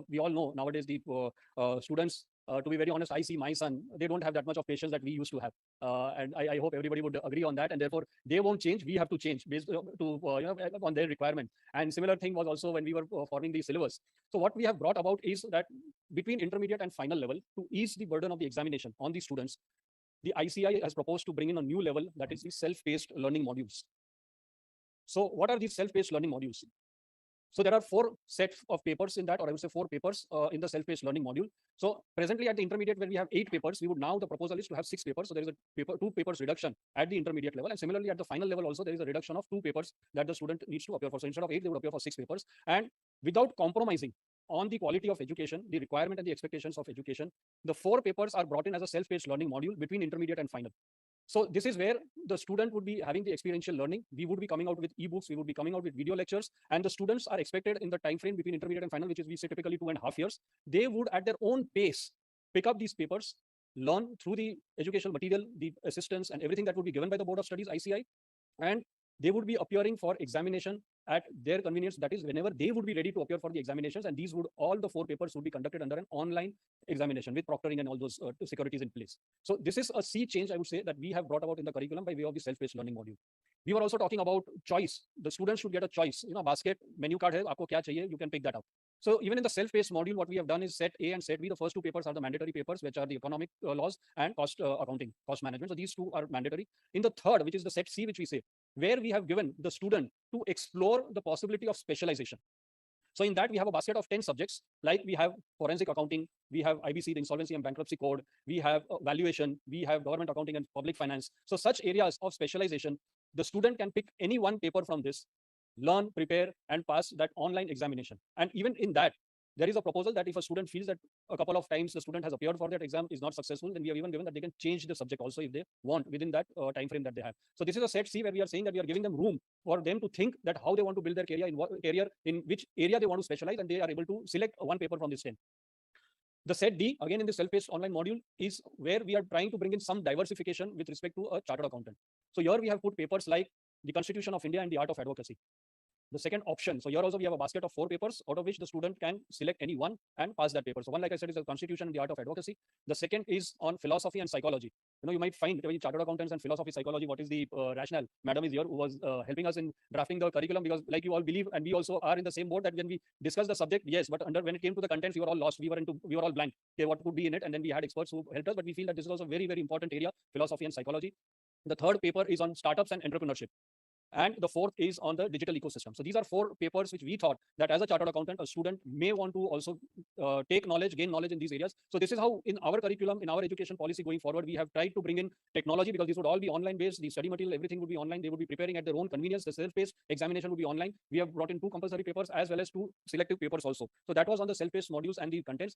we all know nowadays the students, to be very honest, I see my son, they don't have that much of patience that we used to have. And I hope everybody would agree on that. And therefore, they won't change. We have to change based on their requirement. And similar thing was also when we were forming the syllabus. So what we have brought about is that between intermediate and final level, to ease the burden of the examination on the students, the ICI has proposed to bring in a new level, that is the self-paced learning modules. So what are these self-paced learning modules? So there are 4 sets of papers in that, or I would say 4 papers in the self-paced learning module. So presently at the intermediate, where we have 8 papers, we would now, the proposal is to have 6 papers. So there is a 2 papers reduction at the intermediate level. And similarly at the final level also, there is a reduction of 2 papers that the student needs to appear for. So instead of 8, they would appear for 6 papers. And without compromising on the quality of education, the requirement and the expectations of education, the 4 papers are brought in as a self-paced learning module between intermediate and final. So this is where the student would be having the experiential learning. We would be coming out with ebooks, we would be coming out with video lectures, and the students are expected in the time frame between intermediate and final, which is we say typically 2.5 years. They would at their own pace pick up these papers, learn through the educational material, the assistance and everything that would be given by the Board of Studies, ICI, and they would be appearing for examination at their convenience. That is, whenever they would be ready to appear for the examinations, and these would, all the 4 papers would be conducted under an online examination with proctoring and all those securities in place. So this is a sea change, I would say, that we have brought about in the curriculum by way of the self-paced learning module. We were also talking about choice. The students should get a choice. Basket, menu card hai, aapko kya chahiye, you can pick that up. So even in the self-paced module, what we have done is set A and set B. The first 2 papers are the mandatory papers, which are the economic laws and cost accounting, cost management. So these 2 are mandatory. In the third, which is the set C, which we say, where we have given the student to explore the possibility of specialization. So in that, we have a basket of 10 subjects, like we have forensic accounting, we have IBC, the Insolvency and Bankruptcy Code, we have valuation, we have government accounting and public finance. So such areas of specialization, the student can pick any one paper from this, learn, prepare, and pass that online examination. And even in that, there is a proposal that if a student feels that a couple of times the student has appeared for that exam is not successful, then we have even given that they can change the subject also if they want within that time frame that they have. So this is a set C, where we are saying that we are giving them room for them to think that how they want to build their career, in what area, in which area they want to specialize, and they are able to select one paper from this 10. The set D, again in the self-paced online module, is where we are trying to bring in some diversification with respect to a chartered accountant. So here we have put papers like the Constitution of India and the Art of Advocacy. The second option, so here also we have a basket of 4 papers, out of which the student can select any one and pass that paper. So one, like I said, is the Constitution and the Art of Advocacy. The second is on philosophy and psychology. You might find chartered accountants and philosophy, psychology, what is the rationale? Madam is here, who was helping us in drafting the curriculum, because like you all believe, and we also are in the same boat, that when we discuss the subject, yes, but when it came to the contents, we were all lost. We were all blank. Okay, what could be in it? And then we had experts who helped us, but we feel that this is also a very, very important area, philosophy and psychology. The third paper is on startups and entrepreneurship. And the fourth is on the digital ecosystem. So these are 4 papers which we thought that as a chartered accountant, a student may want to also gain knowledge in these areas. So this is how in our curriculum, in our education policy going forward, we have tried to bring in technology, because these would all be online based. The study material, everything would be online. They would be preparing at their own convenience. The self-paced examination would be online. We have brought in 2 compulsory papers as well as 2 selective papers also. So that was on the self-paced modules and the contents.